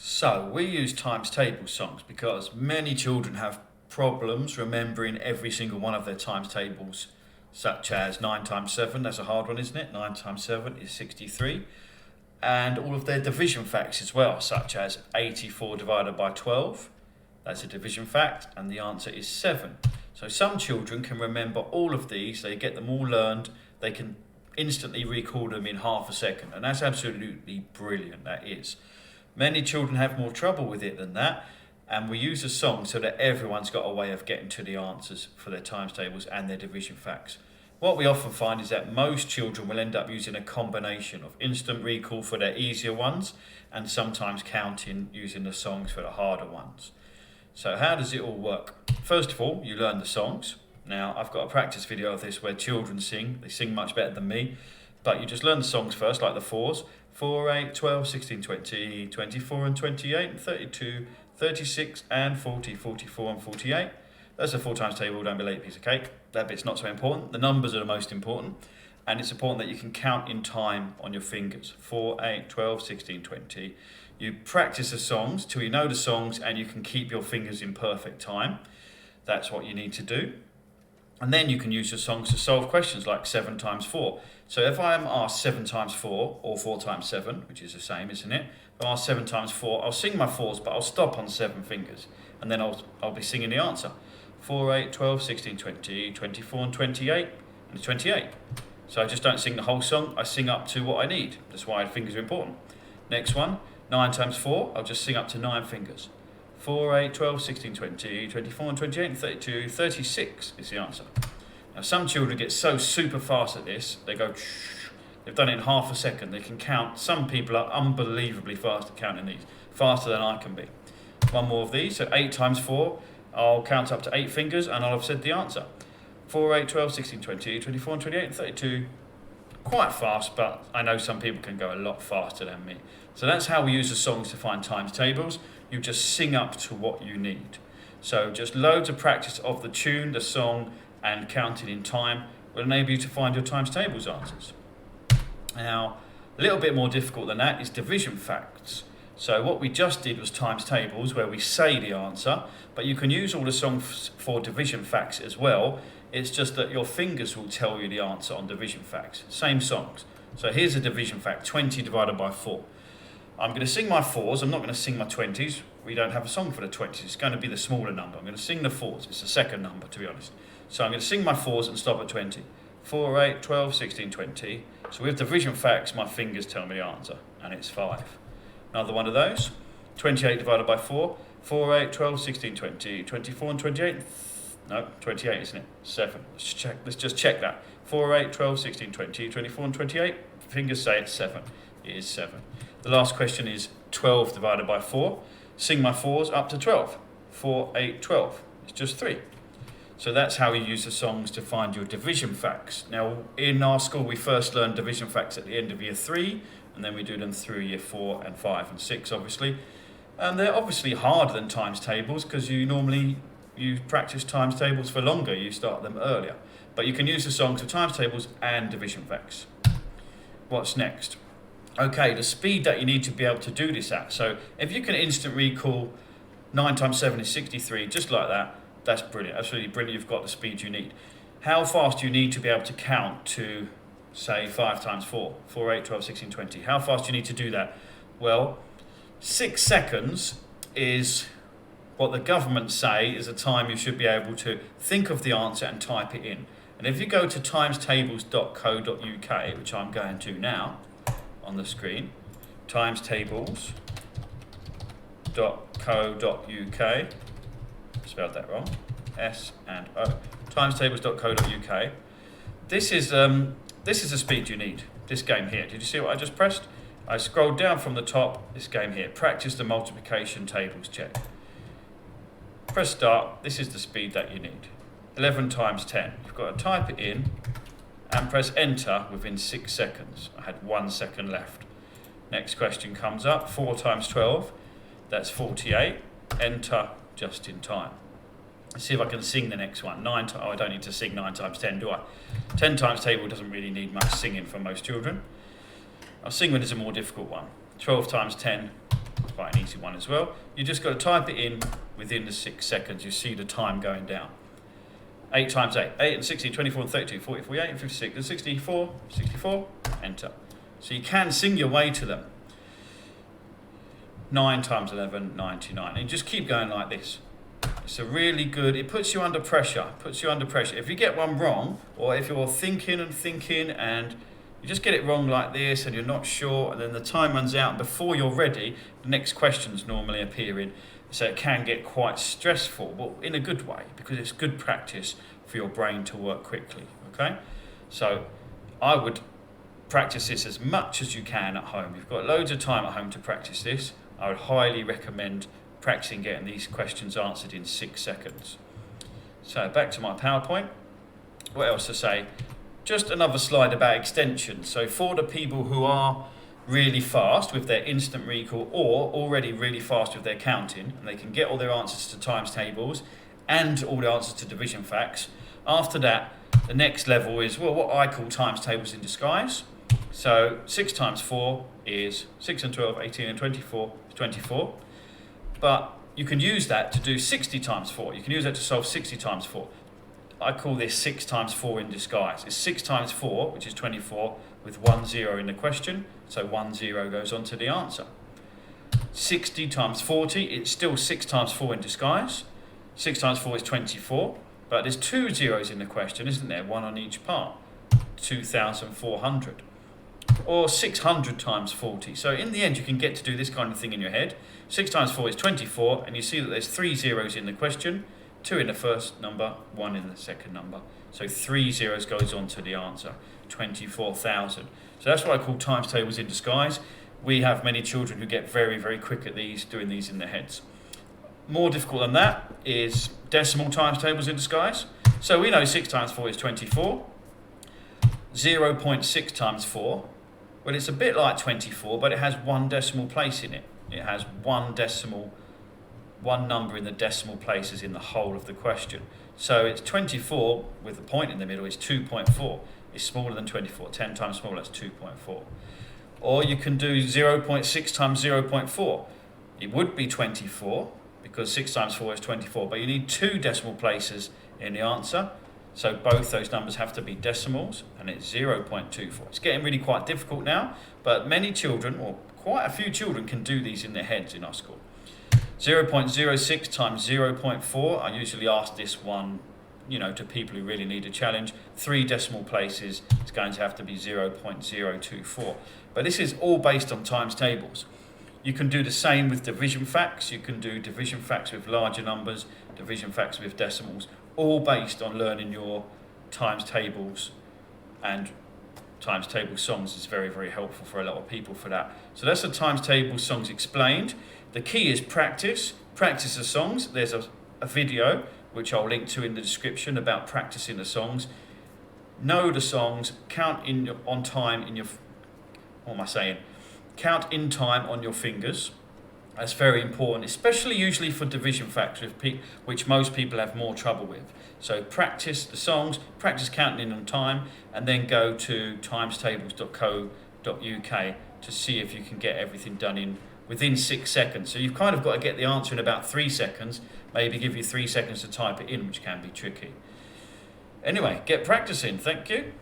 So we use times table songs because many children have problems remembering every single one of their times tables, such as 9 times 7, that's a hard one, isn't it? 9 times 7 is 63. And all of their division facts as well, such as 84 divided by 12, that's a division fact, and the answer is 7. So some children can remember all of these, they get them all learned, they can instantly recall them in half a second, and that's absolutely brilliant, that is. Many children have more trouble with it than that, and we use a song so that everyone's got a way of getting to the answers for their times tables and their division facts. What we often find is that most children will end up using a combination of instant recall for their easier ones and sometimes counting using the songs for the harder ones. So how does it all work? First of all, you learn the songs. Now, I've got a practice video of this where children sing. They sing much better than me. But you just learn the songs first, like the 4s. 4, 8, 12, 16, 20, 24 and 28, and 32, 36 and 40, 44 and 48. That's a 4 times table, don't be late, piece of cake. That bit's not so important. The numbers are the most important. And it's important that you can count in time on your fingers. 4, 8, 12, 16, 20. You practice the songs till you know the songs and you can keep your fingers in perfect time. That's what you need to do. And then you can use your songs to solve questions like 7 times 4. So if I am asked 7 times 4, or 4 times 7, which is the same, isn't it? If I'm asked 7 times 4, I'll sing my 4s, but I'll stop on 7 fingers. And then I'll be singing the answer. 4, 8, 12, 16, 20, 24 and 28, and 28. So I just don't sing the whole song, I sing up to what I need. That's why fingers are important. Next one, 9 times 4, I'll just sing up to 9 fingers. 4, 8, 12, 16, 20, 24 and 28 and 32, 36 is the answer. Now some children get so super fast at this, they've done it in half a second, they can count. Some people are unbelievably fast at counting these, faster than I can be. One more of these, so 8 times 4, I'll count up to 8 fingers and I'll have said the answer. 4, 8, 12, 16, 20, 24 and 28 and 32. Quite fast, but I know some people can go a lot faster than me. So that's how we use the songs to find times tables. You just sing up to what you need. So just loads of practice of the tune, the song, and counting in time will enable you to find your times tables answers. Now, a little bit more difficult than that is division facts. So what we just did was times tables where we say the answer, but you can use all the songs for division facts as well. It's just that your fingers will tell you the answer on division facts. Same songs. So here's a division fact, 20 divided by 4. I'm going to sing my 4s, I'm not going to sing my 20s. We don't have a song for the 20s, it's going to be the smaller number. I'm going to sing the 4s, it's the second number to be honest. So I'm going to sing my 4s and stop at 20. 4, 8, 12, 16, 20. So with division facts, my fingers tell me the answer, and it's 5. Another one of those, 28 divided by 4. 4, 8, 12, 16, 20, 24 and 28. No, 28, isn't it? 7. Let's just check that. 4, 8, 12, 16, 20, 24 and 28. Fingers say it's 7. It is 7. The last question is 12 divided by 4. Sing my 4s up to 12. 4, 8, 12. It's just 3. So that's how you use the songs to find your division facts. Now, in our school, we first learn division facts at the end of year 3, and then we do them through year 4 and 5 and 6, obviously. And they're obviously harder than times tables because you practice times tables for longer, you start them earlier. But you can use the songs for times tables and division facts. What's next? Okay, the speed that you need to be able to do this at. So if you can instant recall 9 times 7 is 63, just like that, that's brilliant, absolutely brilliant, you've got the speed you need. How fast do you need to be able to count to, say, 5 times 4? 4, 8, 12, 16, 20. How fast do you need to do that? Well, 6 seconds is what the government say is a time you should be able to think of the answer and type it in. And if you go to timestables.co.uk, which I'm going to now on the screen, timestables.co.uk, spelled that wrong, S and O, timestables.co.uk. This is the speed you need, this game here. Did you see what I just pressed? I scrolled down from the top, this game here, practice the multiplication tables check. Press start, this is the speed that you need. 11 times 10, you've got to type it in and press enter within 6 seconds. I had 1 second left. Next question comes up, 4 times 12, that's 48, enter just in time. Let's see if I can sing the next one. I don't need to sing 9 times 10, do I? 10 times table doesn't really need much singing for most children. I'll sing when it's a more difficult one. 12 times 10 quite an easy one as well. You just got to type it in within the 6 seconds. You see the time going down. 8 times 8, 8 and 16, 24 and 32, 40, 48 and 56 and 64, 64, enter. So you can sing your way to them. 9 times 11, 99. And just keep going like this. It's a really good, it puts you under pressure, If you get one wrong, or if you're thinking and you just get it wrong like this and you're not sure, and then the time runs out, and before you're ready, the next question's normally appearing. So it can get quite stressful, but in a good way, because it's good practice for your brain to work quickly, okay? So I would practice this as much as you can at home. You've got loads of time at home to practice this. I would highly recommend practicing getting these questions answered in 6 seconds. So back to my PowerPoint. What else to say? Just another slide about extensions. So for the people who are really fast with their instant recall, or already really fast with their counting, and they can get all their answers to times tables and all the answers to division facts, after that, the next level is, well, what I call times tables in disguise. So 6 times 4 is 6 and 12, 18 and 24 is 24. But you can use that to do 60 times 4. You can use that to solve 60 times 4. I call this 6 times 4 in disguise. It's 6 times 4, which is 24, with 1 0 in the question. So 1 0 goes on to the answer. 60 times 40, it's still 6 times 4 in disguise. 6 times 4 is 24. But there's 2 zeros in the question, isn't there? 1 on each part. 2,400. Or 600 times 40. So in the end, you can get to do this kind of thing in your head. 6 times 4 is 24, and you see that there's 3 zeros in the question, 2 in the first number, 1 in the second number. So 3 zeros goes on to the answer, 24,000. So that's what I call times tables in disguise. We have many children who get very, very quick at these, doing these in their heads. More difficult than that is decimal times tables in disguise. So we know 6 times 4 is 24. 0.6 times 4, well, it's a bit like 24, but it has 1 decimal place in it. It has one number in the decimal places in the whole of the question. So it's 24 with the point in the middle is 2.4. It's smaller than 24. 10 times smaller, that's 2.4. Or you can do 0.6 times 0.4. It would be 24 because 6 times 4 is 24, but you need 2 decimal places in the answer. So both those numbers have to be decimals, and it's 0.24. It's getting really quite difficult now, but many children, or quite a few children, can do these in their heads in our school. 0.06 times 0.4, I usually ask this one, to people who really need a challenge. 3 decimal places, it's going to have to be 0.024. But this is all based on times tables. You can do the same with division facts. You can do division facts with larger numbers, division facts with decimals, all based on learning your times tables, and times table songs is very, very helpful for a lot of people for that. So that's the times table songs explained. The key is practice the songs. There's a video which I'll link to in the description about practicing the songs. Know the songs, count in time on your fingers. That's very important, especially usually for division facts, which most people have more trouble with. So practice the songs, practice counting in on time, and then go to timestables.co.uk to see if you can get everything done within 6 seconds. So you've kind of got to get the answer in about 3 seconds, maybe give you 3 seconds to type it in, which can be tricky. Anyway, get practicing. Thank you.